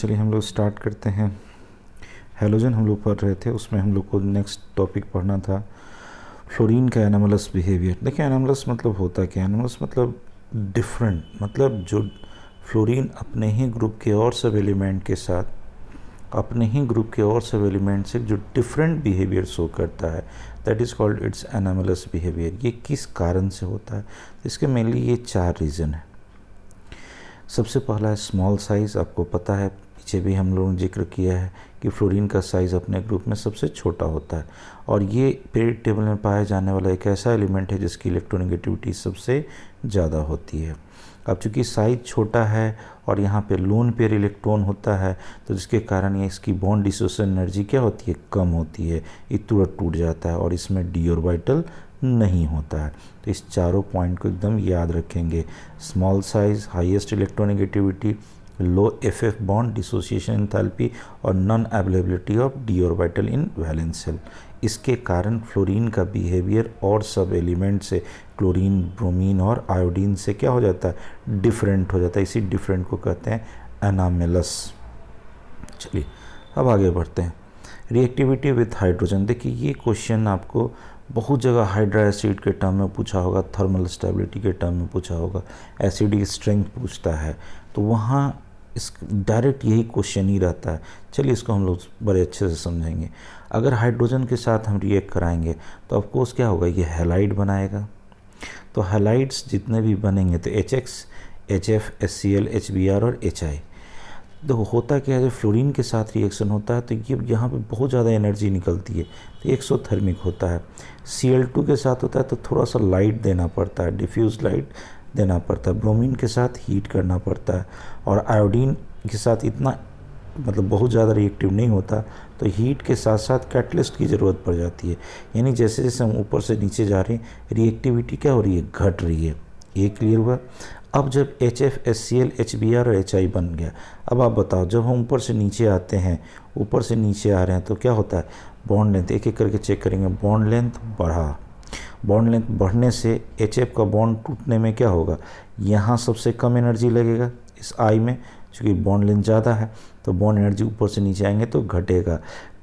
चलिए हम लोग स्टार्ट करते हैं। हेलोजन हम लोग पढ़ रहे थे, उसमें हम लोग को नेक्स्ट टॉपिक पढ़ना था फ्लोरीन का एनामलस बिहेवियर। देखिए एनामलस मतलब होता क्या है? एनामलस मतलब डिफरेंट, मतलब जो फ्लोरीन अपने ही ग्रुप के और सब एलिमेंट के साथ, अपने ही ग्रुप के और सब एलिमेंट से जो डिफरेंट बिहेवियर शो करता है, that is called its anomalous behaviour. ये किस कारण से होता है? इसके मेनली ये 4 रीज़न है। सबसे पहला है स्मॉल साइज़। आपको पता है, पीछे भी हम लोगों ने जिक्र किया है कि फ्लोरीन का साइज़ अपने ग्रुप में सबसे छोटा होता है और ये पीरियड टेबल में पाया जाने वाला एक ऐसा एलिमेंट है जिसकी इलेक्ट्रोनेगेटिविटी सबसे ज़्यादा होती है। अब चूँकि साइज़ छोटा है और यहाँ पे लोन पेयर इलेक्ट्रॉन होता है, तो जिसके कारण ये इसकी बॉन्ड डिसोसिएशन एनर्जी क्या होती है? कम होती है, ये तुरंत टूट जाता है और इसमें डी ऑर्बिटल नहीं होता है। तो इस चारों पॉइंट को एकदम याद रखेंगे। Small size, highest electronegativity, low FF bond, dissociation enthalpy और non availability of d orbital in valence shell. इसके कारण फ्लोरीन का बिहेवियर और सब एलिमेंट से, क्लोरीन, ब्रोमीन और आयोडीन से क्या हो जाता है? डिफरेंट हो जाता है। इसी डिफरेंट को कहते हैं एनामेलस। चलिए अब आगे बढ़ते हैं। Reactivity with hydrogen. देखिए ये क्वेश्चन आपको बहुत जगह हाइड्रा एसिड के टर्म में पूछा होगा, थर्मल स्टेबिलिटी के टर्म में पूछा होगा, एसिडिक स्ट्रेंथ पूछता है, तो वहाँ इस डायरेक्ट यही क्वेश्चन ही रहता है। चलिए इसको हम लोग बड़े अच्छे से समझेंगे। अगर हाइड्रोजन के साथ हम रिएक्ट कराएंगे तो ऑफकोर्स क्या होगा? ये हैलाइड बनाएगा। तो हैलाइड्स जितने भी बनेंगे तो HX, HF, HCl, HBr और HI। देखो होता क्या है, जब फ्लोरीन के साथ रिएक्शन होता है तो ये यहाँ पे बहुत ज़्यादा एनर्जी निकलती है, तो एक्सोथर्मिक होता है। Cl2 के साथ होता है तो थोड़ा सा लाइट देना पड़ता है, डिफ्यूज लाइट देना पड़ता है। ब्रोमीन के साथ हीट करना पड़ता है और आयोडीन के साथ इतना मतलब बहुत ज़्यादा रिएक्टिव नहीं होता, तो हीट के साथ साथ कैटलिस्ट की ज़रूरत पड़ जाती है। यानी जैसे जैसे हम ऊपर से नीचे जा रहे हैं, रिएक्टिविटी क्या हो रही है? घट रही है। ये क्लियर हुआ? अब जब HF, HCl, HBr और HI बन गया, अब आप बताओ जब हम ऊपर से नीचे आते हैं, ऊपर से नीचे आ रहे हैं तो क्या होता है? बॉन्ड लेंथ एक एक करके चेक करेंगे। बॉन्ड लेंथ बढ़ा, बॉन्ड लेंथ बढ़ने से HF का बॉन्ड टूटने में क्या होगा? यहाँ सबसे कम एनर्जी लगेगा इस I में, क्योंकि बॉन्ड लेंथ ज़्यादा है, तो बॉन्ड एनर्जी ऊपर से नीचे आएंगे तो घटेगा,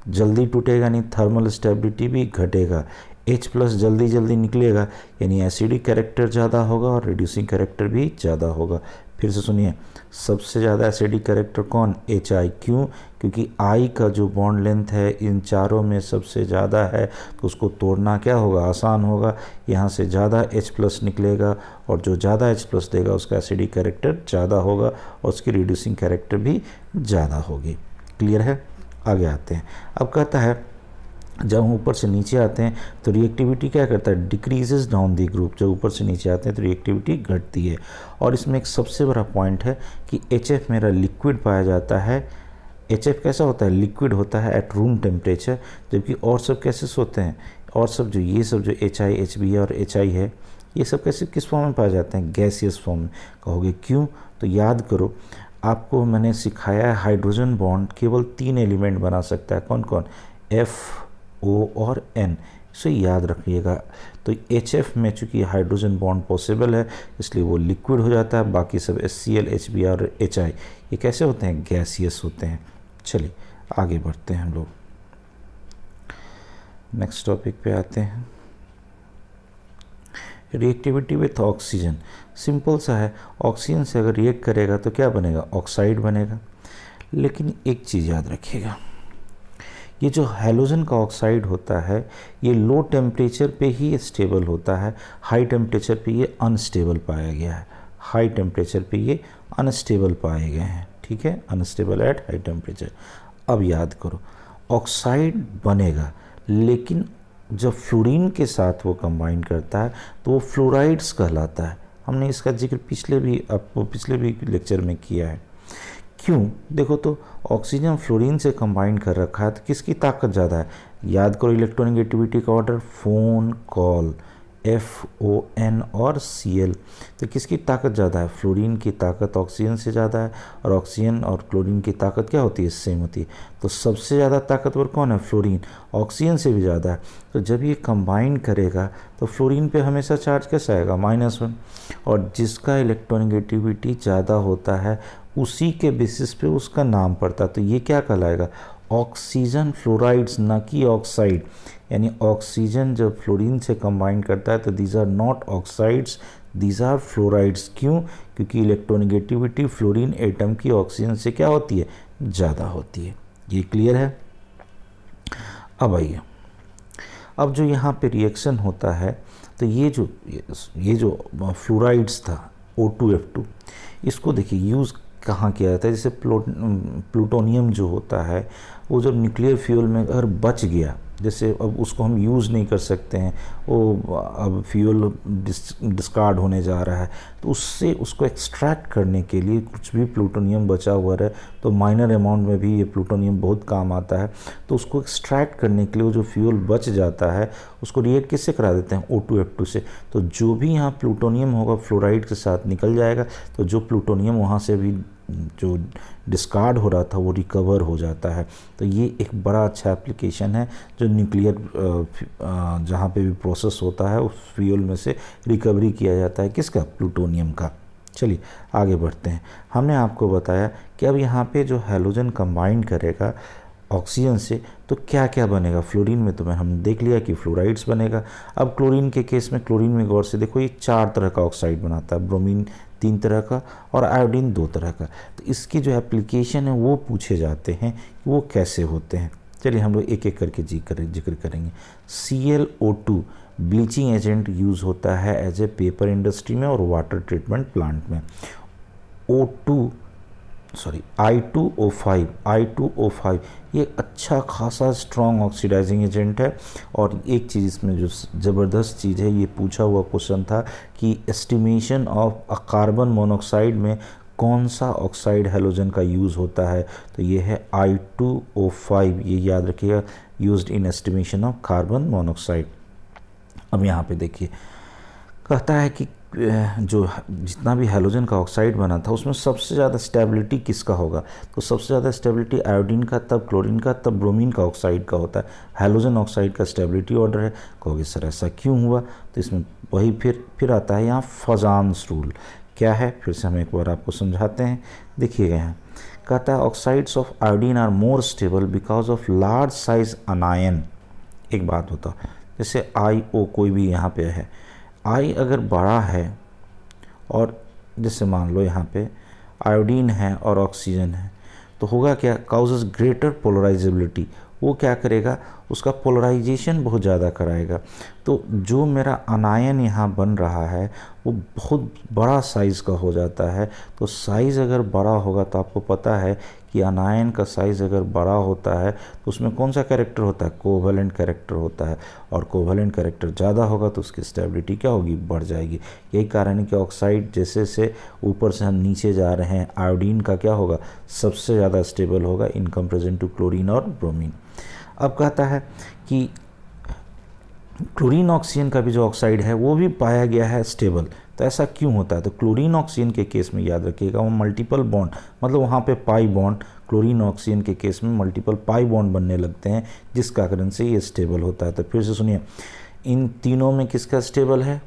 जल्दी टूटेगा नहीं, थर्मल स्टेबिलिटी भी घटेगा। H+ जल्दी निकलेगा, यानी एसिडिक कैरेक्टर ज़्यादा होगा और रिड्यूसिंग कैरेक्टर भी ज़्यादा होगा। फिर से सुनिए, सबसे ज़्यादा एसिडिक कैरेक्टर कौन? HI। क्यों? क्योंकि I का जो बॉन्ड लेंथ है इन चारों में सबसे ज़्यादा है, तो उसको तोड़ना क्या होगा? आसान होगा। यहाँ से ज़्यादा H+ निकलेगा और जो ज़्यादा H+ देगा उसका एसिडिक कैरेक्टर ज़्यादा होगा और उसकी रिड्यूसिंग कैरेक्टर भी ज़्यादा होगी। क्लियर है? आगे आते हैं। अब कहता है जब हम ऊपर से नीचे आते हैं तो रिएक्टिविटी क्या करता है? Decreases down the group. जब ऊपर से नीचे आते हैं तो रिएक्टिविटी घटती है। और इसमें एक सबसे बड़ा पॉइंट है कि HF मेरा लिक्विड पाया जाता है। HF कैसा होता है? लिक्विड होता है एट रूम टेम्परेचर, जबकि और सब कैसे होते हैं? और सब जो ये सब जो HI, HB और HI है, ये सब कैसे किस फॉर्म में पाए जाते हैं? गैसियस फॉर्म में। कहोगे क्यों? तो याद करो, आपको मैंने सिखाया है हाइड्रोजन बॉन्ड केवल 3 एलिमेंट बना सकता है। कौन कौन? F, O और N। इसे याद रखिएगा। तो HF में चूँकि हाइड्रोजन बॉन्ड पॉसिबल है, इसलिए वो लिक्विड हो जाता है। बाकी सब HCl, HBr और HI ये कैसे होते हैं? गैसियस होते हैं। चलिए आगे बढ़ते हैं हम लोग, नेक्स्ट टॉपिक पे आते हैं। Reactivity with oxygen. सिंपल सा है, ऑक्सीजन से अगर रिएक्ट करेगा तो क्या बनेगा? ऑक्साइड बनेगा। लेकिन एक चीज़ याद रखिएगा, ये जो हैलोजन का ऑक्साइड होता है ये लो टेम्परेचर पे ही स्टेबल होता है, हाई टेम्परेचर पे ये अनस्टेबल पाया गया है। हाई टेम्परेचर पे ये अनस्टेबल पाए गए हैं, ठीक है? Unstable at high temperature. अब याद करो, ऑक्साइड बनेगा, लेकिन जब फ्लोरीन के साथ वो कंबाइन करता है तो वो फ्लोराइड्स कहलाता है। हमने इसका जिक्र पिछले भी लेक्चर में किया है। क्यों? देखो तो ऑक्सीजन फ्लोरीन से कंबाइन कर रखा है तो किसकी ताकत ज़्यादा है? याद करो इलेक्ट्रोनेगेटिविटी का ऑर्डर, फोन कॉल, FON और Cl। तो किसकी ताकत ज़्यादा है? फ्लोरीन की ताकत ऑक्सीजन से ज़्यादा है और ऑक्सीजन और क्लोरीन की ताकत क्या होती है? सेम होती है। तो सबसे ज़्यादा ताकतवर कौन है? फ्लोरीन। ऑक्सीजन से भी ज़्यादा है। तो जब ये कंबाइन करेगा तो फ्लोरीन पे हमेशा चार्ज कैसा आएगा? -1। और जिसका इलेक्ट्रोनेगेटिविटी ज़्यादा होता है उसी के बेसिस पे उसका नाम पड़ता है। तो ये क्या कहलाएगा, ऑक्सीजन फ्लोराइड्स, ना कि ऑक्साइड। यानी ऑक्सीजन जब फ्लोरीन से कंबाइन करता है तो these are not oxides, these are fluorides. क्यों? क्योंकि इलेक्ट्रोनेगेटिविटी फ्लोरीन एटम की ऑक्सीजन से क्या होती है, ज़्यादा होती है। ये क्लियर है। अब आइए, अब जो यहाँ पे रिएक्शन होता है, तो ये जो फ्लोराइड्स था O2F2, इसको देखिए यूज़ कहाँ किया जाता है। जैसे प्लूटोनियम जो होता है वो जब न्यूक्लियर फ्यूल में अगर बच गया, जैसे अब उसको हम यूज़ नहीं कर सकते हैं, वो अब फ्यूल डिस्कार्ड होने जा रहा है, तो उससे उसको एक्सट्रैक्ट करने के लिए कुछ भी प्लूटोनियम बचा हुआ रहे, तो माइनर अमाउंट में भी ये प्लूटोनियम बहुत काम आता है। तो उसको एक्सट्रैक्ट करने के लिए जो फ्यूल बच जाता है उसको रिएक्ट किससे करा देते हैं, O2F2 से। तो जो भी यहाँ प्लूटोनियम होगा फ्लोराइड के साथ निकल जाएगा, तो जो प्लूटोनियम वहाँ से भी जो डिस्कार्ड हो रहा था वो रिकवर हो जाता है। तो ये एक बड़ा अच्छा एप्लीकेशन है जो न्यूक्लियर जहाँ पे भी प्रोसेस होता है उस फ्यूल में से रिकवरी किया जाता है, किसका, प्लूटोनियम का। चलिए आगे बढ़ते हैं। हमने आपको बताया कि अब यहाँ पे जो हैलोजन कंबाइन करेगा ऑक्सीजन से तो क्या क्या बनेगा। फ्लोरीन में तो हमने देख लिया कि फ्लोराइड्स बनेगा। अब क्लोरीन के केस में, क्लोरीन में गौर से देखो, ये 4 तरह का ऑक्साइड बनाता है, ब्रोमीन 3 तरह का और आयोडीन 2 तरह का। तो इसकी जो एप्लीकेशन है वो पूछे जाते हैं कि वो कैसे होते हैं। चलिए हम लोग एक एक करके जिक्र करेंगे। ClO2 ब्लीचिंग एजेंट यूज़ होता है एज ए पेपर इंडस्ट्री में और वाटर ट्रीटमेंट प्लांट में। I2O5 ये अच्छा खासा स्ट्रॉन्ग ऑक्सीडाइजिंग एजेंट है। और एक चीज़ इसमें जो ज़बरदस्त चीज़ है, ये पूछा हुआ क्वेश्चन था कि estimation of a carbon monoxide में कौन सा ऑक्साइड हैलोजन का यूज़ होता है, तो ये है I2O5। ये याद रखिएगा, used in estimation of carbon monoxide. अब यहाँ पे देखिए, कहता है कि जो जितना भी हैलोजन का ऑक्साइड बना था उसमें सबसे ज़्यादा स्टेबिलिटी किसका होगा, तो सबसे ज़्यादा स्टेबिलिटी आयोडीन का, तब क्लोरीन का, तब ब्रोमीन का ऑक्साइड का होता है। हैलोजन ऑक्साइड का स्टेबिलिटी ऑर्डर है। कहोगे सर ऐसा क्यों हुआ, तो इसमें वही फिर आता है यहाँ फजान्स रूल। क्या है, फिर से हम एक बार आपको समझाते हैं। देखिएगा यहाँ कहता है oxides of iodine are more stable because of large size anion. एक बात होता, जैसे IO कोई भी यहाँ पे है, I अगर बड़ा है और जैसे मान लो यहाँ पे आयोडीन है और ऑक्सीजन है, तो होगा क्या, काउजेस ग्रेटर पोलराइजेबिलिटी। वो क्या करेगा, उसका पोलराइजेशन बहुत ज़्यादा कराएगा। तो जो मेरा अनायन यहाँ बन रहा है वो बहुत बड़ा साइज़ का हो जाता है। तो साइज़ अगर बड़ा होगा तो आपको पता है कि अनायन का साइज़ अगर बड़ा होता है तो उसमें कौन सा कैरेक्टर होता है, कोवैलेंट कैरेक्टर होता है। और कोवैलेंट कैरेक्टर ज़्यादा होगा तो उसकी स्टेबिलिटी क्या होगी, बढ़ जाएगी। यही कारण है कि ऑक्साइड जैसे से ऊपर से हम नीचे जा रहे हैं, आयोडीन का क्या होगा, सबसे ज़्यादा स्टेबल होगा इन कंपेरिजन टू क्लोरीन और ब्रोमीन। अब कहता है कि क्लोरीन ऑक्सीजन का भी जो ऑक्साइड है वो भी पाया गया है स्टेबल। तो ऐसा क्यों होता है, तो क्लोरीन ऑक्सीजन के केस में याद रखिएगा वो मल्टीपल बॉन्ड, मतलब वहाँ पे पाई बॉन्ड, क्लोरीन ऑक्सीजन के केस में मल्टीपल पाई बॉन्ड बनने लगते हैं, जिसका कारण से ये स्टेबल होता है। तो फिर से सुनिए, इन तीनों में किसका स्टेबल है,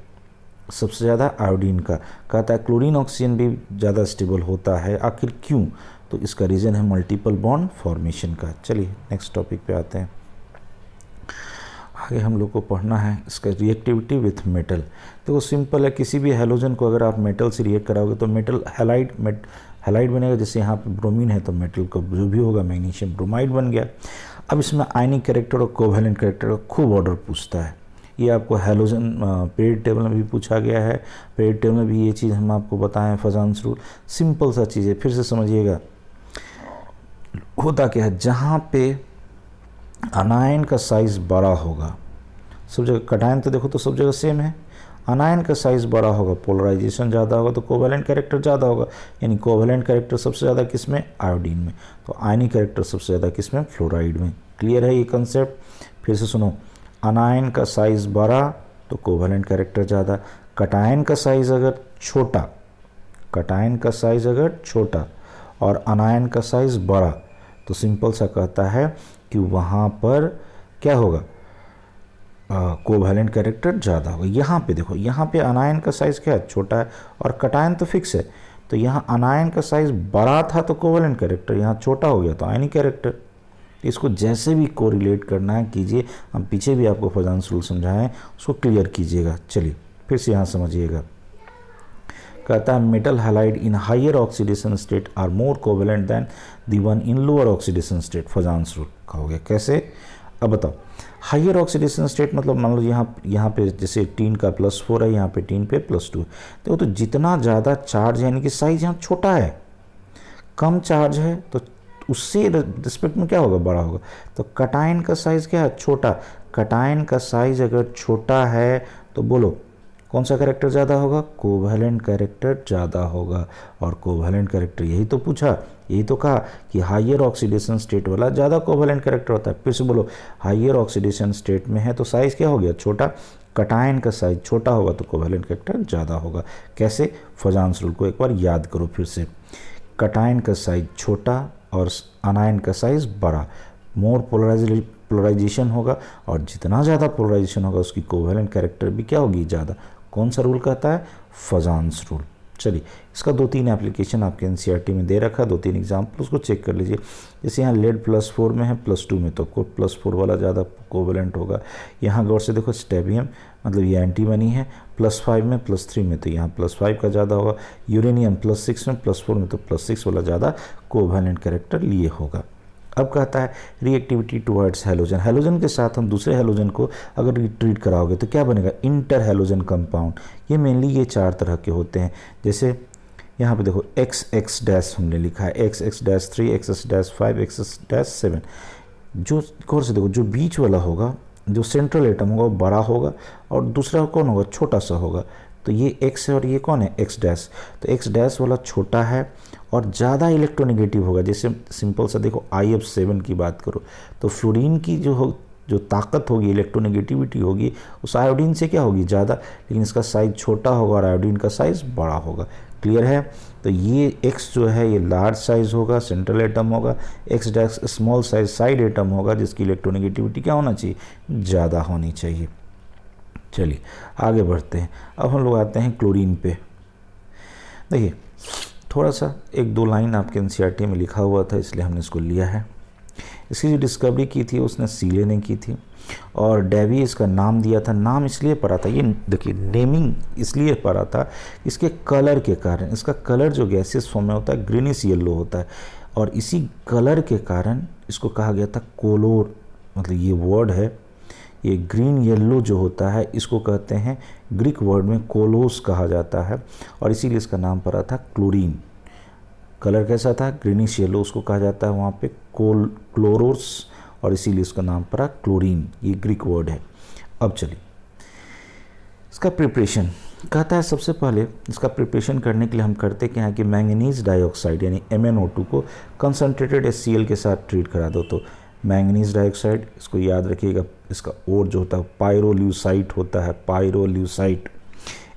सबसे ज़्यादा आयोडीन का। कहता है क्लोरीन ऑक्सीजन भी ज़्यादा स्टेबल होता है, आखिर क्यों, तो इसका रीज़न है मल्टीपल बॉन्ड फॉर्मेशन का। चलिए नेक्स्ट टॉपिक पे आते हैं। आगे हम लोग को पढ़ना है इसका रिएक्टिविटी विथ मेटल। तो वो सिंपल है, किसी भी हैलोजन को अगर आप मेटल से रिएक्ट कराओगे तो मेटल हैलाइड बनेगा। जैसे यहाँ पे ब्रोमीन है तो मेटल को जो भी होगा मैग्नीशियम ब्रोमाइड बन गया। अब इसमें आयनिक कैरेक्टर और कोवैलेंट कैरेक्टर का खूब ऑर्डर पूछता है। ये आपको हैलोजन पीरियड टेबल में भी पूछा गया है, पीरियड टेबल में भी ये चीज़ हम आपको बताएं, फजान्स रूल। सिंपल सा चीज़ है, फिर से समझिएगा। होता क्या है, जहाँ पे अनायन का साइज़ बड़ा होगा, सब जगह कटायन तो देखो तो सब जगह सेम है, अनायन का साइज़ बड़ा होगा, पोलराइजेशन ज़्यादा होगा तो कोवैलेंट कैरेक्टर ज़्यादा होगा। यानी कोवैलेंट कैरेक्टर सबसे ज़्यादा किस में, आयोडीन में। तो आयनिक कैरेक्टर सबसे ज़्यादा किस में, फ्लोराइड में। क्लियर है ये कंसेप्ट। फिर से सुनो, अनायन का साइज़ बड़ा तो कोवैलेंट कैरेक्टर ज़्यादा, कटायन का साइज़ अगर छोटा और अनायन का साइज़ बड़ा, तो सिंपल सा कहता है कि वहाँ पर क्या होगा, कोवैलेंट कैरेक्टर ज़्यादा होगा। यहाँ पे देखो, यहाँ पे अनायन का साइज़ क्या है, छोटा है, और कटायन तो फिक्स है। तो यहाँ अनायन का साइज बड़ा था तो कोवेलेंट कैरेक्टर, यहाँ छोटा हो गया तो आयनिक कैरेक्टर। इसको जैसे भी कोरिलेट करना है कीजिए, हम पीछे भी आपको फजांस रूल समझाएं, उसको क्लियर कीजिएगा। चलिए फिर से यहाँ समझिएगा, कहता है metal halide in higher oxidation state are more covalent than the one in lower oxidation state. Fajans rule कहोगे कैसे, अब बताओ। हायर ऑक्सीडेशन स्टेट मतलब मान लो यहाँ पे जैसे टीन का +4 है, यहाँ पे टीन पे +2 है, तो जितना ज़्यादा चार्ज है यानी कि साइज यहाँ छोटा है, कम चार्ज है तो उससे रिस्पेक्ट में क्या होगा, बड़ा होगा। तो कटायन का साइज क्या है, छोटा। कटायन का साइज अगर छोटा है तो बोलो कौन सा कैरेक्टर ज़्यादा होगा, कोवैलेंट कैरेक्टर ज़्यादा होगा। और कोवैलेंट कैरेक्टर यही तो पूछा, यही तो कहा कि हायर ऑक्सीडेशन स्टेट वाला ज़्यादा कोवैलेंट कैरेक्टर होता है। फिर से बोलो, हायर ऑक्सीडेशन स्टेट में है तो साइज़ क्या हो गया, छोटा। कटायन का साइज छोटा होगा तो कोवैलेंट कैरेक्टर ज़्यादा होगा। कैसे, फजांस रूल को एक बार याद करो फिर से। कटायन का साइज छोटा और अनायन का साइज बड़ा, मोर पोलराइजेशन होगा, और जितना ज़्यादा पोलराइजेशन होगा उसकी कोवैलेंट कैरेक्टर भी क्या होगी, ज़्यादा। कौन सा रूल कहता है, फजांस रूल। चलिए इसका 2-3 एप्लीकेशन आपके एनसीईआरटी में दे रखा है, 2-3 एग्जाम्पल उसको चेक कर लीजिए। जैसे यहाँ लेड +4 में है, +2 में तो +4 वाला ज़्यादा कोवैलेंट होगा। यहाँ गौर से देखो, स्टेबियम मतलब ये एंटीमनी है, +5 में, +3 में तो यहाँ +5 का ज़्यादा होगा। यूरेनियम +6 में, +4 में तो +6 वाला ज़्यादा कोवैलेंट कैरेक्टर लिए होगा। अब कहता है रिएक्टिविटी टुवर्ड्स हैलोजन। हैलोजन के साथ हम दूसरे हैलोजन को अगर ट्रीट कराओगे तो क्या बनेगा, इंटर हैलोजन कंपाउंड। ये मेनली ये 4 तरह के होते हैं। जैसे यहाँ पे देखो XX- हमने लिखा है, XX-3, XX-5, XX-7। जो गौर से देखो, जो बीच वाला होगा, जो सेंट्रल एटम होगा वो बड़ा होगा और दूसरा कौन होगा, छोटा सा होगा। तो ये X है और ये कौन है, X-। तो X- वाला छोटा है और ज़्यादा इलेक्ट्रोनेगेटिव होगा। जैसे सिंपल सा देखो, IF7 की बात करो तो फ्लोरीन की जो ताकत होगी, इलेक्ट्रोनेगेटिविटी होगी, उस आयोडीन से क्या होगी, ज़्यादा, लेकिन इसका साइज़ छोटा होगा और आयोडीन का साइज़ बड़ा होगा। क्लियर है। तो ये X जो है ये लार्ज साइज़ होगा, सेंट्रल एटम होगा। X- small size side atom होगा, जिसकी इलेक्ट्रोनेगेटिविटी क्या होना चाहिए, ज़्यादा होनी चाहिए। चलिए आगे बढ़ते हैं। अब हम लोग आते हैं क्लोरीन पे। देखिए थोड़ा सा 1-2 लाइन आपके एनसीईआरटी में लिखा हुआ था, इसलिए हमने इसको लिया है। इसकी जो डिस्कवरी की थी उसने सीले ने की थी और डेवी इसका नाम दिया था। नाम इसलिए पड़ा था, ये देखिए नेमिंग इसलिए पड़ा था इसके कलर के कारण। इसका कलर जो गैसियस फॉर्म में होता है ग्रीनिश येलो होता है, और इसी कलर के कारण इसको कहा गया था कोलोर। मतलब ये वर्ड है, ये ग्रीन येलो जो होता है इसको कहते हैं, ग्रीक वर्ड में कोलोस कहा जाता है, और इसीलिए इसका नाम पड़ा था क्लोरीन। कलर कैसा था, ग्रीनिश येलो, उसको कहा जाता है वहाँ पे क्लोरोस, और इसीलिए इसका नाम पड़ा क्लोरीन। ये ग्रीक वर्ड है। अब चलिए इसका प्रिपरेशन कहता है। सबसे पहले इसका प्रिपरेशन करने के लिए हम करते क्या है कि मैंगनीज डाइऑक्साइड यानी MnO2 को कंसनट्रेटेड HCl के साथ ट्रीट करा दो। तो मैंगनीज डाइऑक्साइड, इसको याद रखिएगा, इसका और जो होता है पायरोल्यूसाइट होता है, पायरोल्यूसाइट।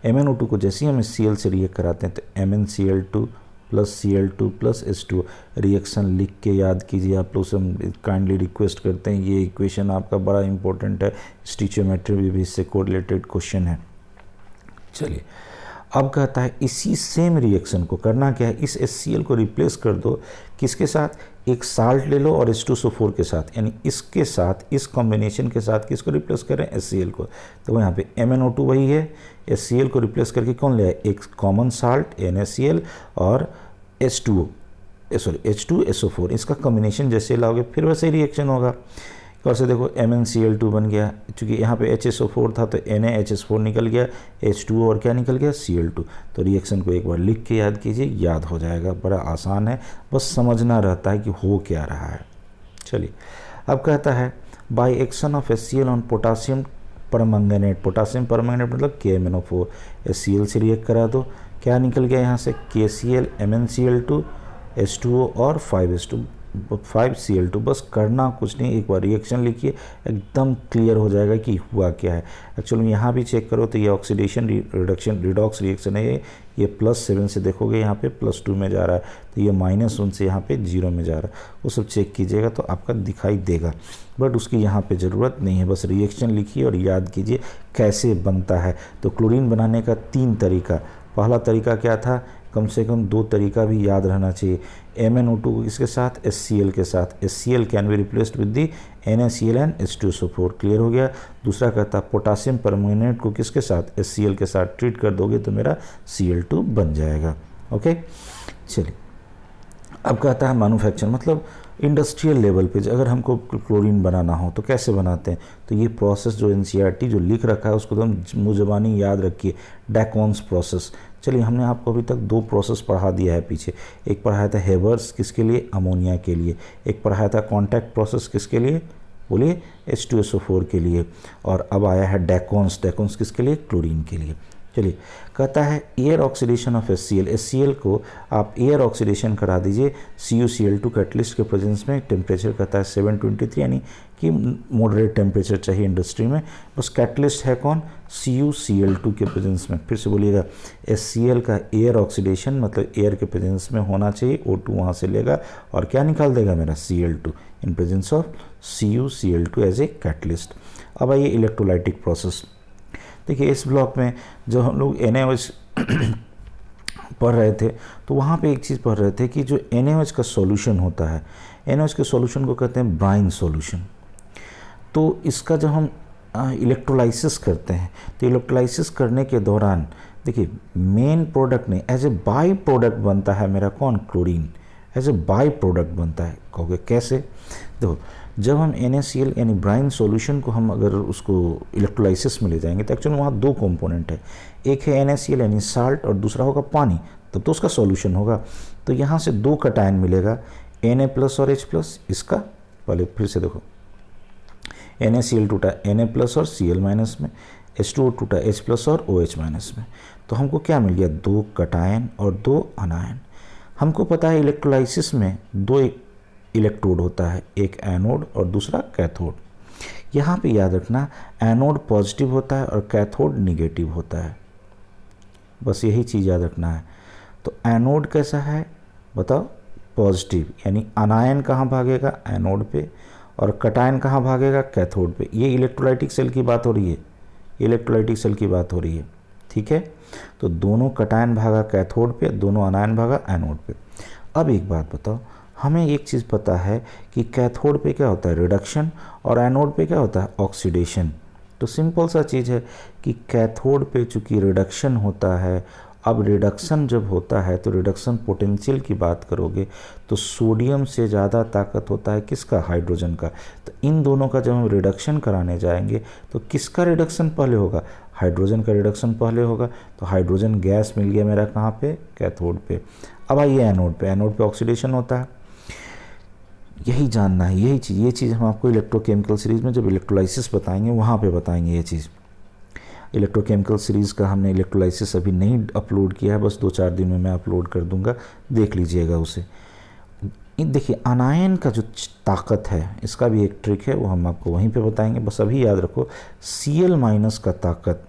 MnO2 को जैसे ही हम HCl से रिएक्ट कराते हैं तो MnCl2 + Cl2 + H2 रिएक्शन लिख के याद कीजिए। आप लोग से हम काइंडली रिक्वेस्ट करते हैं, ये इक्वेशन आपका बड़ा इंपॉर्टेंट है, स्टीचियोमेट्री में भी इससे कोरिलेटेड क्वेश्चन है। चलिए अब कहता है इसी सेम रिएक्शन को करना क्या है, इस HCl को रिप्लेस कर दो किसके साथ, एक साल्ट ले लो और H2SO4 के साथ, यानी इसके साथ, इस कॉम्बिनेशन के साथ किसको रिप्लेस करें, HCl को। तो यहाँ पे MnO2 वही है, HCl को रिप्लेस करके कौन ले आए, एक कॉमन साल्ट NaCl और H2SO4। इसका कॉम्बिनेशन जैसे लाओगे फिर वैसे ही रिएक्शन होगा। और से देखो MnCl2 बन गया, क्योंकि यहाँ पे HSO4 था तो NaHS4 निकल गया, H2O और क्या निकल गया, Cl2। तो रिएक्शन को एक बार लिख के याद कीजिए, याद हो जाएगा, बड़ा आसान है, बस समझना रहता है कि हो क्या रहा है। चलिए अब कहता है by action of HCl on potassium permanganate. Potassium permanganate मतलब KMnO4, HCl से रिएक्ट करा दो, क्या निकल गया यहाँ से, KCl, MnCl2, H2O और 5Cl2। बस करना कुछ नहीं, एक बार रिएक्शन लिखिए, एकदम क्लियर हो जाएगा कि हुआ क्या है। एक्चुअली यहाँ भी चेक करो तो ये ऑक्सीडेशन रिडक्शन रिडॉक्स रिएक्शन है, ये +7 से देखोगे यहाँ पे +2 में जा रहा है, तो ये -1 से यहाँ पे 0 में जा रहा है। वो सब चेक कीजिएगा तो आपका दिखाई देगा, बट उसकी यहाँ पे ज़रूरत नहीं है। बस रिएक्शन लिखिए और याद कीजिए कैसे बनता है। तो क्लोरीन बनाने का 3 तरीका। पहला तरीका क्या था, कम से कम 2 तरीका भी याद रहना चाहिए। MnO2 को किसके साथ, HCl के साथ, HCl can be replaced with the NaCl and H2SO4, clear हो गया। दूसरा कहता है पोटासियम परमैंगनेट को किसके साथ, HCl के साथ ट्रीट कर दोगे तो मेरा Cl2 बन जाएगा। ओके, चलिए अब कहता है मैन्युफैक्चर, मतलब इंडस्ट्रियल लेवल पे अगर हमको क्लोरीन बनाना हो तो कैसे बनाते हैं, तो ये प्रोसेस जो NCERT जो लिख रखा है उसको एकदम मुँह ज़बानी याद रखिए, डैकॉन्स प्रोसेस। चलिए हमने आपको अभी तक 2 प्रोसेस पढ़ा दिया है पीछे, एक पढ़ाया था हेवर्स किसके लिए, अमोनिया के लिए, एक पढ़ाया था कॉन्टैक्ट प्रोसेस किसके लिए, बोलिए H2SO4 के लिए, और अब आया है डैकॉन्स, डैकॉन्स किसके लिए, क्लोरीन के लिए। चलिए कहता है air oxidation of HCl, HCl को आप एयर ऑक्सीडेशन करा दीजिए CuCl2 कैटलिस्ट के प्रेजेंस में, टेम्परेचर कहता है 723, यानी कि मॉडरेट टेम्परेचर चाहिए इंडस्ट्री में, बस कैटलिस्ट है कौन, CuCl2 के प्रेजेंस में। फिर से बोलिएगा, HCl का एयर ऑक्सीडेशन मतलब एयर के प्रेजेंस में होना चाहिए, O2 वहाँ से लेगा और क्या निकाल देगा मेरा Cl2 in presence of CuCl2 as a catalyst. अब आइए इलेक्ट्रोलाइटिक प्रोसेस। देखिए इस ब्लॉक में जब हम लोग NaOH पढ़ रहे थे तो वहाँ पे एक चीज़ पढ़ रहे थे कि जो NaOH का सॉल्यूशन होता है, NaOH के सॉल्यूशन को कहते हैं ब्राइन सॉल्यूशन। तो इसका जब हम इलेक्ट्रोलाइसिस करते हैं तो इलेक्ट्रोलाइसिस करने के दौरान देखिए मेन प्रोडक्ट नहीं, एज ए बाई प्रोडक्ट बनता है मेरा कौन, chlorine, as a by product बनता है। कहोगे कैसे, देखो जब हम NaCl यानी ब्राइन सॉल्यूशन को हम अगर उसको इलेक्ट्रोलाइसिस में ले जाएंगे तो एक्चुअली वहाँ 2 कंपोनेंट है, एक है NaCl यानी साल्ट और दूसरा होगा पानी, तब तो उसका सॉल्यूशन होगा। तो यहाँ से 2 कटायन मिलेगा, Na+ और H+, इसका पहले फिर से देखो NaCl टूटा Na+ और Cl- में, H2O टूटा H+ और OH- में, तो हमको क्या मिल गया, 2 कटायन और 2 अनायन। हमको पता है इलेक्ट्रोलाइसिस में 2 इलेक्ट्रोड होता है, एक एनोड और दूसरा कैथोड। यहाँ पे याद रखना एनोड पॉजिटिव होता है और कैथोड निगेटिव होता है, बस यही चीज़ याद रखना है। तो एनोड कैसा है बताओ, पॉजिटिव, यानी अनायन कहाँ भागेगा, एनोड पे, और कटायन कहाँ भागेगा, कैथोड पे। ये इलेक्ट्रोलाइटिक सेल की बात हो रही है, इलेक्ट्रोलाइटिक सेल की बात हो रही है, ठीक है। तो दोनों कटायन भागा कैथोड पे, दोनों अनायन भागा एनोड पे। अब एक बात बताओ, हमें एक चीज़ पता है कि कैथोड पे क्या होता है, रिडक्शन, और एनोड पे क्या होता है, ऑक्सीडेशन। तो सिंपल सा चीज़ है कि कैथोड पे चूँकि रिडक्शन होता है, अब रिडक्शन जब होता है तो रिडक्शन पोटेंशियल की बात करोगे तो सोडियम से ज़्यादा ताकत होता है किसका, हाइड्रोजन का। तो इन दोनों का जब हम रिडक्शन कराने जाएंगे तो किसका रिडक्शन पहले होगा, हाइड्रोजन का रिडक्शन पहले होगा। तो हाइड्रोजन गैस मिल गया मेरा कहाँ पे, कैथोड पे। अब आइए एनोड पे, एनोड पे ऑक्सीडेशन होता है, यही जानना है, ये चीज़ हम आपको इलेक्ट्रोकेमिकल सीरीज़ में जब इलेक्ट्रोलाइसिस बताएंगे वहाँ पे बताएंगे ये चीज़। इलेक्ट्रोकेमिकल सीरीज़ का हमने इलेक्ट्रोलाइसिस अभी नहीं अपलोड किया है, बस 2-4 दिन में मैं अपलोड कर दूंगा, देख लीजिएगा उसे। देखिए अनायन का जो ताकत है इसका भी एक ट्रिक है, वो हम आपको वहीं पे बताएंगे, बस अभी याद रखो Cl- का ताकत,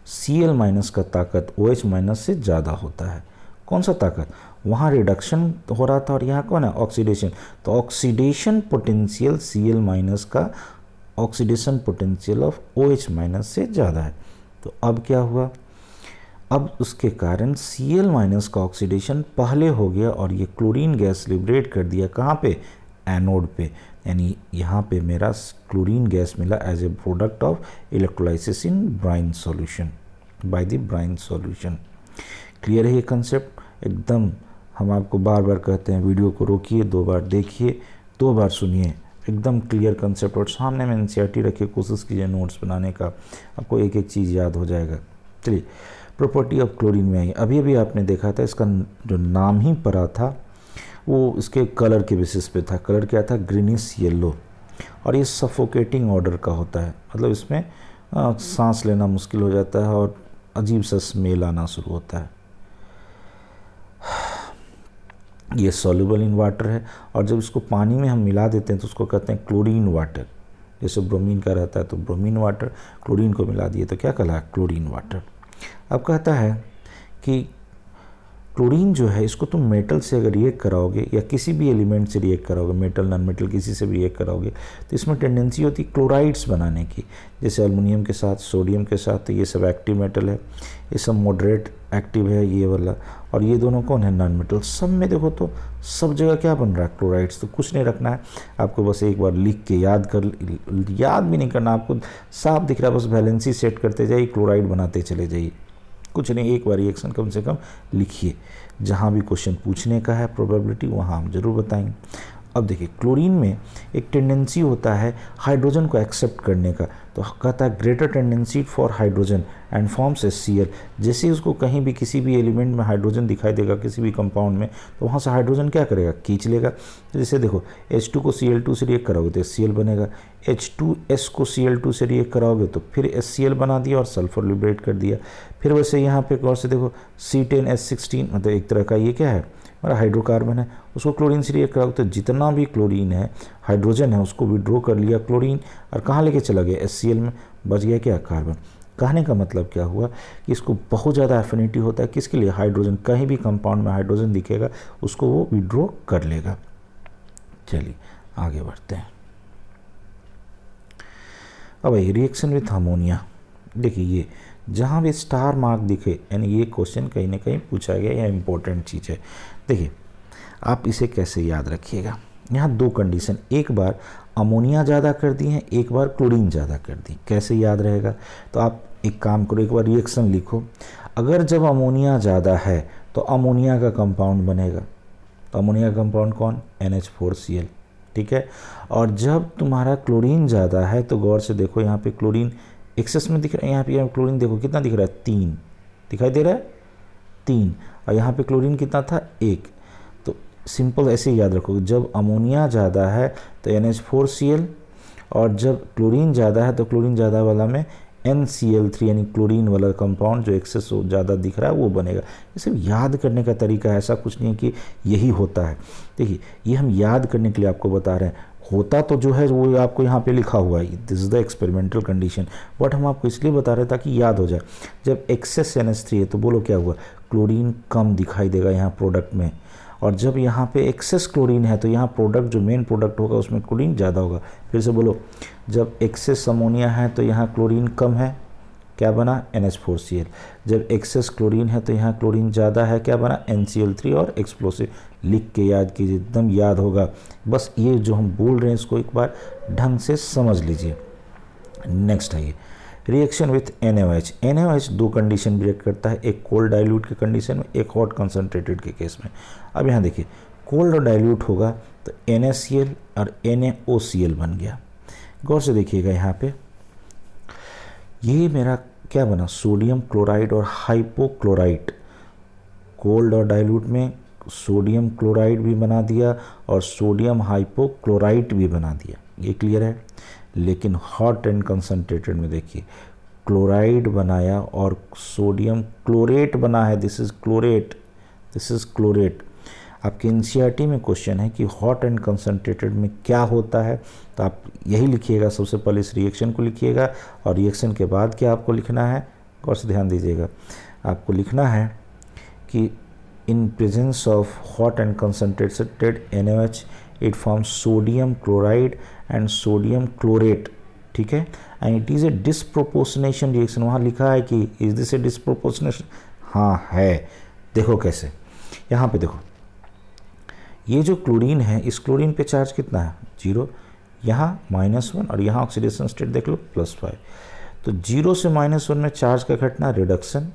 Cl- का ताकत OH- से ज़्यादा होता है। कौन सा ताकत, वहाँ रिडक्शन हो रहा था और यहाँ कौन है, ऑक्सीडेशन। तो ऑक्सीडेशन पोटेंशियल Cl- का ऑक्सीडेशन पोटेंशियल ऑफ OH- से ज़्यादा है। तो अब क्या हुआ, अब उसके कारण Cl- का ऑक्सीडेशन पहले हो गया और ये क्लोरीन गैस लिबरेट कर दिया कहाँ पे, एनोड पे, यानी यहाँ पे मेरा क्लोरीन गैस मिला as a product of electrolysis in brine solution, by the brine solution. Clear है ये कंसेप्ट एकदम। हम आपको बार बार कहते हैं वीडियो को रोकिए, 2 बार देखिए, 2 बार सुनिए, एकदम क्लियर कंसेप्ट, और सामने में NCERT रखिए, कोशिश कीजिए नोट्स बनाने का, आपको एक एक चीज़ याद हो जाएगा। चलिए प्रॉपर्टी ऑफ क्लोरीन में आइए। अभी अभी आपने देखा था इसका जो नाम ही पड़ा था वो इसके कलर के बेसिस पे था। कलर क्या था, ग्रीनिश येलो, और ये सफोकेटिंग ऑर्डर का होता है, मतलब इसमें सांस लेना मुश्किल हो जाता है और अजीब सा स्मेल आना शुरू होता है। ये सॉल्युबल इन वाटर है, और जब इसको पानी में हम मिला देते हैं तो उसको कहते हैं क्लोरीन वाटर। जैसे ब्रोमीन का रहता है तो ब्रोमीन वाटर, क्लोरीन को मिला दिए तो क्या कहला, क्लोरीन वाटर। अब कहता है कि क्लोरीन जो है इसको तुम मेटल से अगर रिएक्ट कराओगे या किसी भी एलिमेंट से रिएक्ट कराओगे, मेटल नॉन मेटल किसी से भी रिएक्ट कराओगे, तो इसमें टेंडेंसी होती है क्लोराइड्स बनाने की, जैसे एल्युमिनियम के साथ, सोडियम के साथ। तो ये सब एक्टिव मेटल है, ये सब मॉडरेट एक्टिव है ये वाला, और ये दोनों कौन है, नॉन मेटल। सब में देखो तो सब जगह क्या बन रहा है, क्लोराइड्स। तो कुछ नहीं रखना है आपको, बस एक बार लिख के याद भी नहीं करना, आपको साफ दिख रहा है, बस वैलेंसी सेट करते जाइए, क्लोराइड बनाते चले जाइए, कुछ नहीं। एक बार रिएक्शन कम से कम लिखिए, जहाँ भी क्वेश्चन पूछने का है प्रोबेबिलिटी वहाँ हम जरूर बताएंगे। अब देखिए क्लोरीन में एक टेंडेंसी होता है हाइड्रोजन को एक्सेप्ट करने का, तो कहता है greater tendency for hydrogen and forms HCl। जैसे ही उसको कहीं भी किसी भी एलिमेंट में हाइड्रोजन दिखाई देगा किसी भी कंपाउंड में, तो वहाँ से हाइड्रोजन क्या करेगा, खींच लेगा। जैसे देखो H2 को Cl2 से रिएक्ट कराओगे तो HCl बनेगा, H2S को Cl2 से रिएक्ट कराओगे तो फिर HCl बना दिया और सल्फर लिबरेट कर दिया। फिर वैसे यहाँ पे गौर से देखो C10H16 मतलब एक तरह का ये क्या है, हमारा हाइड्रोकार्बन है, उसको क्लोरीन से रिएक्ट कराओगे तो जितना भी क्लोरीन है हाइड्रोजन है उसको विड्रॉ कर लिया क्लोरीन, और कहाँ लेके चला गया, HCl में, बच गया क्या, कार्बन। कहने का मतलब क्या हुआ कि इसको बहुत ज़्यादा एफिनिटी होता है किसके लिए, हाइड्रोजन। कहीं भी कंपाउंड में हाइड्रोजन दिखेगा उसको वो विड्रॉ कर लेगा। चलिए आगे बढ़ते हैं। अब रिएक्शन विथ अमोनिया, देखिए ये जहाँ भी स्टार मार्क दिखे यानी ये क्वेश्चन कहीं ना कहीं पूछा गया, यह इंपॉर्टेंट चीज़ है। देखिए आप इसे कैसे याद रखिएगा, यहाँ दो कंडीशन, एक बार अमोनिया ज़्यादा कर दी है, एक बार क्लोरीन ज़्यादा कर दी, कैसे याद रहेगा। तो आप एक काम करो, एक बार रिएक्शन लिखो, अगर जब अमोनिया ज़्यादा है तो अमोनिया का कंपाउंड बनेगा, तो अमोनिया का कंपाउंड कौन, NH4Cl, ठीक है। और जब तुम्हारा क्लोरीन ज़्यादा है तो गौर से देखो यहाँ पे क्लोरीन एक्सेस में दिख रहा है, यहाँ पे क्लोरीन देखो कितना दिख रहा है, 3 दिखाई दे रहा है, 3, और यहाँ पे क्लोरीन कितना था, 1। तो सिंपल ऐसे ही याद रखो, जब अमोनिया ज़्यादा है तो NH4Cl, और जब क्लोरीन ज़्यादा है तो क्लोरीन ज़्यादा वाला में NCl3 यानी क्लोरीन वाला कंपाउंड जो एक्सेस ज़्यादा दिख रहा है वो बनेगा। ये सिर्फ याद करने का तरीका है, ऐसा कुछ नहीं है कि यही होता है। देखिए ये हम याद करने के लिए आपको बता रहे हैं, होता तो जो है वो आपको यहाँ पे लिखा हुआ है, this is the experimental condition, but हम आपको इसलिए बता रहे हैं ताकि याद हो जाए। जब एक्सेस NH3 है तो बोलो क्या हुआ, क्लोरीन कम दिखाई देगा यहाँ प्रोडक्ट में, और जब यहाँ पे एक्सेस क्लोरीन है तो यहाँ प्रोडक्ट जो मेन प्रोडक्ट होगा उसमें क्लोरीन ज़्यादा होगा। फिर से बोलो, जब एक्सेस अमोनिया है तो यहाँ क्लोरीन कम है, क्या बना, NH4Cl। जब एक्सेस क्लोरीन है तो यहाँ क्लोरीन ज़्यादा है, क्या बना, NCl3 और एक्सप्लोसिव। लिख के याद कीजिए, एकदम याद होगा। बस ये जो हम बोल रहे हैं इसको एक बार ढंग से समझ लीजिए। नेक्स्ट आइए, रिएक्शन विथ NaOH। NaOH दो कंडीशन रिएक्ट करता है, एक कोल्ड डाइल्यूट के कंडीशन में, एक हॉट कंसनट्रेटेड के केस में। अब यहाँ देखिए कोल्ड और डाइल्यूट होगा तो NaCl और NaOCl बन गया। गौर से देखिएगा यहाँ पे ये मेरा क्या बना, सोडियम क्लोराइड और हाइपोक्लोराइट। कोल्ड और डाइल्यूट में सोडियम क्लोराइड भी बना दिया और सोडियम हाइपोक्लोराइट भी बना दिया, ये क्लियर है। लेकिन हॉट एंड कंसनट्रेटेड में देखिए क्लोराइड बनाया और सोडियम क्लोरेट बना है, this is chlorate, this is chlorate. आपके NCERT में क्वेश्चन है कि हॉट एंड कंसनट्रेटेड में क्या होता है, तो आप यही लिखिएगा, सबसे पहले इस रिएक्शन को लिखिएगा और रिएक्शन के बाद क्या आपको लिखना है, गौर से ध्यान दीजिएगा, आपको लिखना है कि इन presence of hot and concentrated NaOH it forms sodium chloride and sodium chlorate, ठीक है। And it is a disproportionation reaction, वहाँ लिखा है कि इज दिस ए डिस्प्रोपोर्शनेशन, हाँ है। देखो कैसे, यहाँ पे देखो ये जो क्लोरीन है इस क्लोरीन पे चार्ज कितना है, 0, यहाँ -1 और यहाँ ऑक्सीडेशन स्टेट देख लो +5। तो 0 से -1 में चार्ज का घटना रिडक्शन,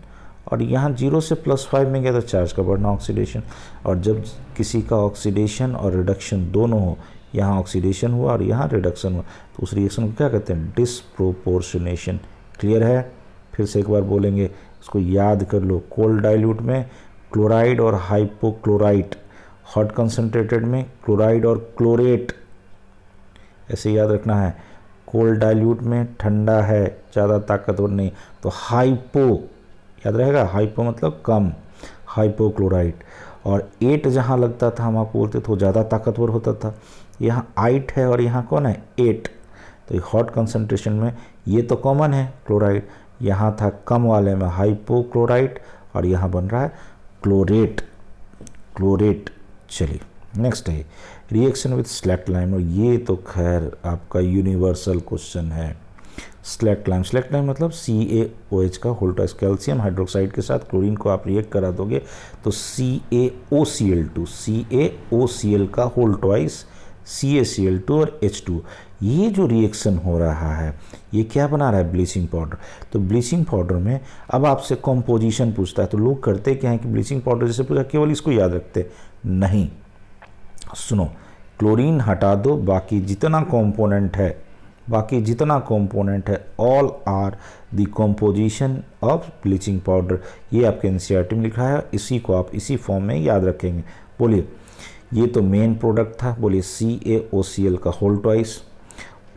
और यहाँ 0 से +5 में गया तो चार्ज का बढ़ना ऑक्सीडेशन। और जब किसी का ऑक्सीडेशन और रिडक्शन दोनों हो, यहाँ ऑक्सीडेशन हुआ और यहाँ रिडक्शन हुआ, तो उस रिएक्शन को क्या कहते हैं, डिस्प्रोपोर्शनेशन। क्लियर है, फिर से एक बार बोलेंगे, इसको याद कर लो। कोल्ड डाइल्यूट में क्लोराइड और हाइपोक्लोराइट, हॉट कंसनट्रेटेड में क्लोराइड और क्लोरेट, ऐसे याद रखना है। कोल्ड डाइल्यूट में ठंडा है, ज़्यादा ताकतवर नहीं, तो हाइपो याद रहेगा, हाइपो मतलब कम, हाइपोक्लोराइट। और 8 जहाँ लगता था हम आपको बोलते तो ज़्यादा ताकतवर होता था, यहाँ 8 है और यहाँ कौन है, 8। तो हॉट कंसनट्रेशन में ये तो कॉमन है क्लोराइड, यहाँ था कम वाले में हाइपोक्लोराइट और यहाँ बन रहा है क्लोरेट, क्लोरेट। चलिए नेक्स्ट है रिएक्शन विथ स्लैक्ट लाइम, और ये तो खैर आपका यूनिवर्सल क्वेश्चन है, स्लैक्ट लाइम, स्लैक्ट लाइम मतलब CaOH का होल ट्वाइस, कैल्शियम हाइड्रोक्साइड के साथ क्लोरीन को आप रिएक्ट करा दोगे तो CaOCl2, CaOCl का होल ट्वाइस CaCl2 और H2, ये जो रिएक्शन हो रहा है ये क्या बना रहा है, ब्लीचिंग पाउडर। तो ब्लीचिंग पाउडर में अब आपसे कंपोजिशन पूछता है तो लोग करते क्या है कि ब्लीचिंग पाउडर जैसे पूछा केवल इसको याद रखते नहीं, सुनो, क्लोरीन हटा दो, बाकी जितना कंपोनेंट है all are the composition of bleaching powder, ये आपके एनसीईआरटी में लिखा है, इसी को आप इसी फॉर्म में याद रखेंगे। बोलिए, ये तो मेन प्रोडक्ट था, बोलिए CaOCl का होल ट्वाइस,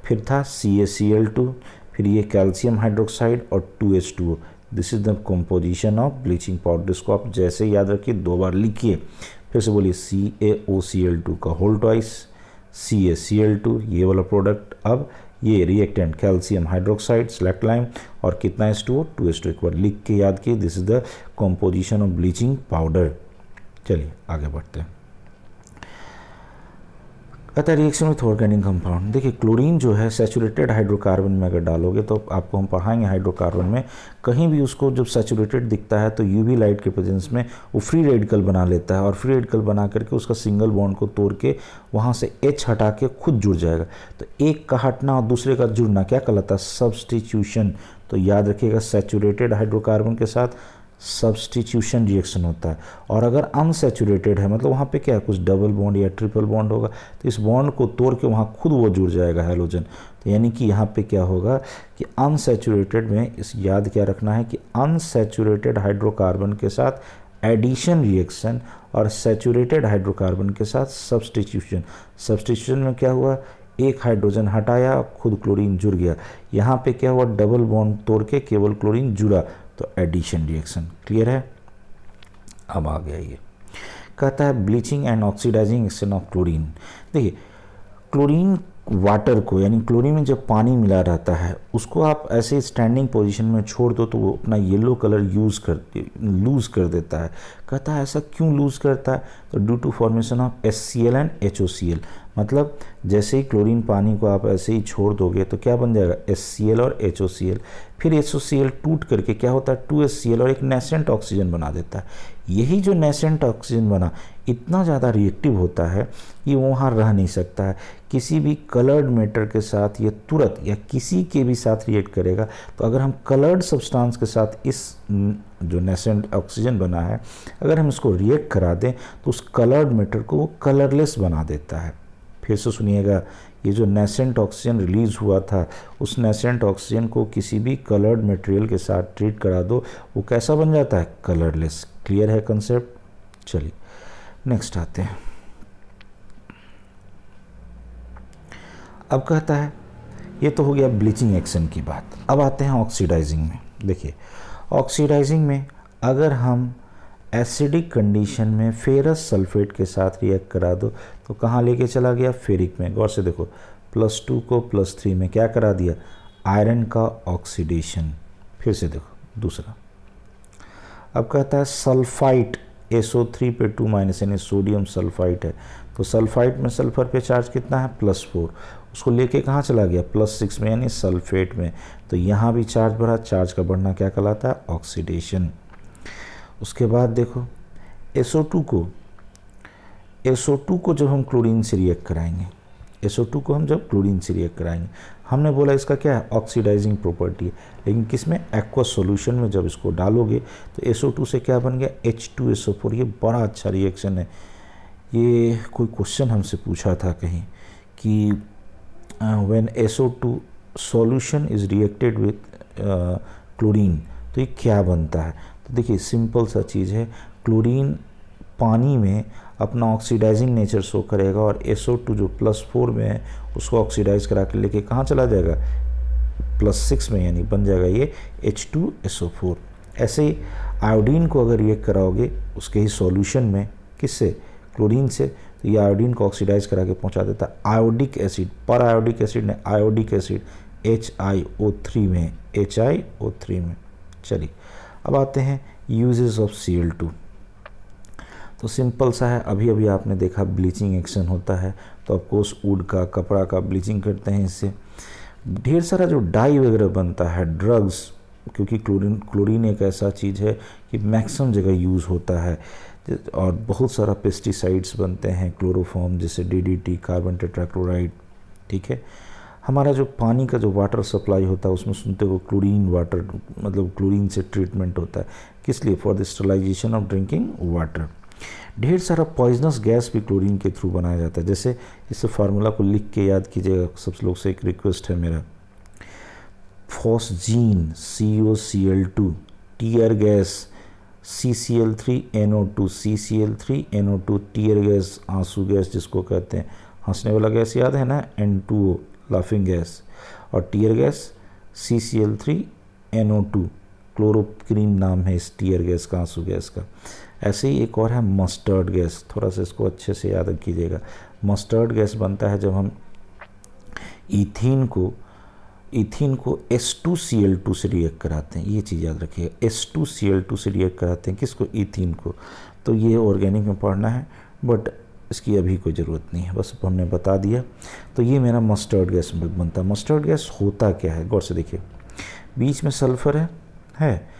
फिर था CaCl2, फिर ये कैल्शियम हाइड्रोक्साइड और 2H2O, this is the composition of bleaching powder. इसको आप जैसे याद रखिए, 2 बार लिखिए, फिर से बोलिए CaOCl2 का होल ट्वाइस, CaCl2 ये वाला प्रोडक्ट, अब ये reactant calcium hydroxide select lime और कितना H2O, 2H2O, एक बार लिख के याद किए, this is the composition of bleaching powder. चलिए आगे बढ़ते हैं। कहता है रिएक्शन विथ ऑर्गेनिक कंपाउंड। देखिए क्लोरीन जो है सैचुरेटेड हाइड्रोकार्बन में अगर डालोगे तो आपको हम पढ़ाएंगे हाइड्रोकार्बन में, कहीं भी उसको जब सैचुरेटेड दिखता है तो यूवी लाइट के प्रेजेंस में वो फ्री रेडिकल बना लेता है और फ्री रेडिकल बना करके उसका सिंगल बॉन्ड को तोड़ के वहाँ से H हटा के खुद जुड़ जाएगा। तो एक का हटना और दूसरे का जुड़ना क्या कहलाता है, सब्सटीट्यूशन। तो याद रखिएगा सैचुरेटेड हाइड्रोकार्बन के साथ सब्सटीट्यूशन रिएक्शन होता है, और अगर अनसैचुरेटेड है मतलब वहाँ पे क्या है, कुछ डबल बॉन्ड या ट्रिपल बॉन्ड होगा तो इस बॉन्ड को तोड़ के वहाँ खुद वो जुड़ जाएगा हैलोजन। तो यानी कि यहाँ पे क्या होगा कि अनसैचुरेटेड में इस याद क्या रखना है कि अनसैचुरेटेड हाइड्रोकार्बन के साथ एडिशन रिएक्शन और सैचुरेटेड हाइड्रोकार्बन के साथ सब्सटीट्यूशन। सब्सटीट्यूशन में क्या हुआ, एक हाइड्रोजन हटाया खुद क्लोरीन जुड़ गया, यहाँ पे क्या हुआ, डबल बॉन्ड तोड़ के केवल क्लोरीन जुड़ा, तो एडिशन रिएक्शन। क्लियर है। अब आ गया ये कहता है bleaching and oxidising action of chlorine. देखिए क्लोरीन वाटर को, यानी क्लोरीन में जब पानी मिला रहता है उसको आप ऐसे स्टैंडिंग पोजीशन में छोड़ दो तो वो अपना येलो कलर लूज़ कर देता है। कहता है ऐसा क्यों लूज़ करता है, तो due to formation of HCl and HOCl। मतलब जैसे ही क्लोरीन पानी को आप ऐसे ही छोड़ दोगे तो क्या बन जाएगा, HCl और HOCl, फिर HOCl टूट करके क्या होता है, 2HCl और एक नेसेंट ऑक्सीजन बना देता है। यही जो नेसेंट ऑक्सीजन बना इतना ज़्यादा रिएक्टिव होता है कि वो वहाँ रह नहीं सकता है। किसी भी कलर्ड मैटर के साथ ये तुरंत या किसी के भी साथ रिएक्ट करेगा। तो अगर हम कलर्ड सब्सटेंस के साथ इस जो नेसेंट ऑक्सीजन बना है अगर हम इसको रिएक्ट करा दें तो उस कलर्ड मैटर को वो कलरलेस बना देता है। फिर से सुनिएगा, ये जो नेसेंट ऑक्सीजन रिलीज़ हुआ था उस नेसेंट ऑक्सीजन को किसी भी कलर्ड मटेरियल के साथ ट्रीट करा दो, वो कैसा बन जाता है, कलरलेस। क्लियर है कंसेप्ट। चलिए नेक्स्ट आते हैं। अब कहता है ये तो हो गया ब्लीचिंग एक्शन की बात, अब आते हैं ऑक्सीडाइजिंग में। देखिए ऑक्सीडाइजिंग में अगर हम एसिडिक कंडीशन में फेरस सल्फेट के साथ रिएक्ट करा दो तो कहाँ लेके चला गया, फेरिक में। गौर से देखो, +2 को +3 में क्या करा दिया, आयरन का ऑक्सीडेशन। फिर से देखो दूसरा, अब कहता है सल्फाइट SO3 पे 2- यानी सोडियम सल्फाइट है, तो सल्फाइट में सल्फर पे चार्ज कितना है, +4, उसको लेके कहाँ चला गया, +6 में यानी सल्फेट में। तो यहाँ भी चार्ज बढ़ा, चार्ज का बढ़ना क्या कहलाता है, ऑक्सीडेशन। उसके बाद देखो SO2 को जब हम क्लोरीन से रिएक्ट कराएंगे, SO2 को हम जब क्लोरीन से रिएक्ट कराएंगे, हमने बोला इसका क्या है, ऑक्सीडाइजिंग प्रॉपर्टी है। लेकिन किस में, एक्वस सॉल्यूशन में जब इसको डालोगे तो SO2 से क्या बन गया, H2SO4। ये बड़ा अच्छा रिएक्शन है। ये कोई क्वेश्चन हमसे पूछा था कहीं कि when SO2 solution is reacted with chlorine तो ये क्या बनता है। तो देखिए सिंपल सा चीज़ है, क्लोरीन पानी में अपना ऑक्सीडाइजिंग नेचर शो करेगा और SO2 जो +4 में है उसको ऑक्सीडाइज करा के लेके कहाँ चला जाएगा, +6 में, यानी बन जाएगा ये H2SO4। ऐसे ही आयोडीन को अगर रिएक्ट कराओगे उसके ही सॉल्यूशन में, किससे, क्लोरीन से, तो ये आयोडीन को ऑक्सीडाइज करा के पहुँचा देता है आयोडिक एसिड, पर आयोडिक एसिड ने आयोडिक एसिड HiO3 में। चलिए अब आते हैं यूजेस ऑफ Cl2। तो सिंपल सा है, अभी आपने देखा ब्लीचिंग एक्शन होता है तो ऑफकोर्स वुड का, कपड़ा का ब्लीचिंग करते हैं इससे। ढेर सारा जो डाई वगैरह बनता है, ड्रग्स, क्योंकि क्लोरीन एक ऐसा चीज़ है कि मैक्सिमम जगह यूज़ होता है, और बहुत सारा पेस्टिसाइड्स बनते हैं क्लोरोफॉर्म, जैसे डीडीटी, कार्बन टेट्राक्लोराइड, ठीक है। हमारा जो पानी का जो वाटर सप्लाई होता है उसमें सुनते हो क्लोरीन वाटर, मतलब क्लोरीन से ट्रीटमेंट होता है, किस लिए? For the sterilisation of drinking water. ढेर सारा पॉइजनस गैस भी क्लोरीन के थ्रू बनाया जाता है। जैसे इस फार्मूला को लिख के याद कीजिएगा, सब लोग से एक रिक्वेस्ट है मेरा, phosgene COCl2, tear gas CCl3NO2, CCl3NO2, tear gas आंसू गैस जिसको कहते हैं, हंसने वाला गैस याद है ना, N2O लाफिंग गैस, और टीयर गैस CCl3NO2, क्लोरोक्रीन नाम है इस टीयर गैस का, आंसू गैस का। ऐसे ही एक और है मस्टर्ड गैस, थोड़ा सा इसको अच्छे से याद कीजिएगा। मस्टर्ड गैस बनता है जब हम इथीन को H2Cl2 से रिएक्ट कराते हैं, ये चीज़ याद रखिएगा, H2Cl2 से रिएक्ट कराते हैं, किसको? इथीन को। तो ये ऑर्गेनिक में पढ़ना है, बट इसकी अभी कोई ज़रूरत नहीं है, बस हमने बता दिया। तो ये मेरा मस्टर्ड गैस बनता है। मस्टर्ड गैस होता क्या है, गौर से देखिए, बीच में सल्फ़र है,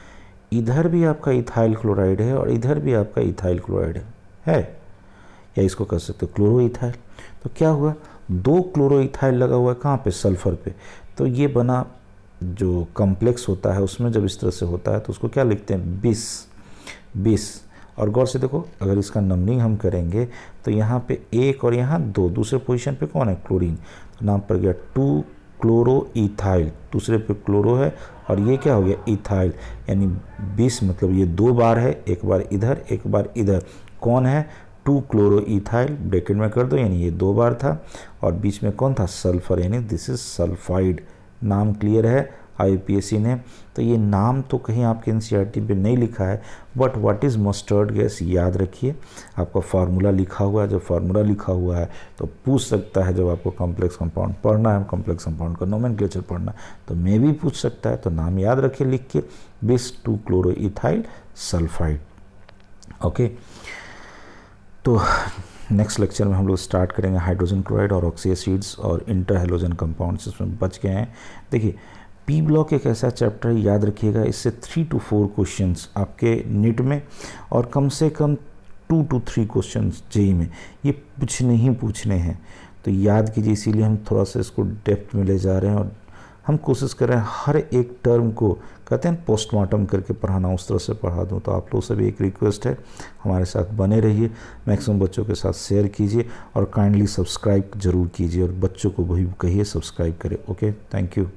इधर भी आपका इथाइल क्लोराइड है और इधर भी आपका इथाइल क्लोराइड है, या इसको कह सकते हो क्लोरो इथाइल। तो क्या हुआ, 2 क्लोरो इथाइल लगा हुआ है, कहाँ पे? सल्फ़र पे। तो ये बना जो कॉम्प्लेक्स होता है उसमें जब इस तरह से होता है तो उसको क्या लिखते हैं? बिस। और गौर से देखो, अगर इसका नंबरिंग हम करेंगे तो यहाँ पे 1 और यहाँ 2, दूसरे पोजीशन पे कौन है? क्लोरीन। तो नाम पड़ गया 2 क्लोरो इथाइल, दूसरे पे क्लोरो है और ये क्या हो गया? इथाइल। यानी 20 मतलब ये 2 बार है, एक बार इधर एक बार इधर, कौन है? 2 क्लोरो इथाइल, ब्रैकेट में कर दो, यानी ये 2 बार था, और बीच में कौन था? सल्फर, यानी दिस इज सल्फाइड। नाम क्लियर है? IUPAC ने। तो ये नाम तो कहीं आपके NCERT पे नहीं लिखा है, but what is mustard gas याद रखिए। आपका फार्मूला लिखा हुआ है, जब फार्मूला लिखा हुआ है तो पूछ सकता है, जब आपको कॉम्प्लेक्स कंपाउंड पढ़ना है, कॉम्प्लेक्स कंपाउंड का नोमेनक्लेचर पढ़ना है, तो मैं भी पूछ सकता है। तो नाम याद रखिए लिख के, bis 2 chloro ethyl sulphide. Okay, तो नेक्स्ट लेक्चर में हम लोग स्टार्ट करेंगे हाइड्रोजन क्लोराइड और ऑक्सी एसिड्स और इंटर हैलोजन कंपाउंड्स, इसमें बच गए हैं। देखिए, पी ब्लॉक एक ऐसा चैप्टर है, याद रखिएगा, इससे 3 to 4 क्वेश्चंस आपके नीट में और कम से कम 2 to 3 क्वेश्चंस जेई में, ये पूछने हैं। तो याद कीजिए, इसीलिए हम थोड़ा सा इसको डेप्थ में ले जा रहे हैं और हम कोशिश कर रहे हैं हर एक टर्म को, कहते हैं पोस्टमार्टम करके पढ़ाना, उस तरह से पढ़ा दूँ। तो आप लोग से भी एक रिक्वेस्ट है, हमारे साथ बने रहिए, मैक्सिमम बच्चों के साथ शेयर कीजिए और काइंडली सब्सक्राइब ज़रूर कीजिए, और बच्चों को भी कहिए सब्सक्राइब करें। Okay, thank you.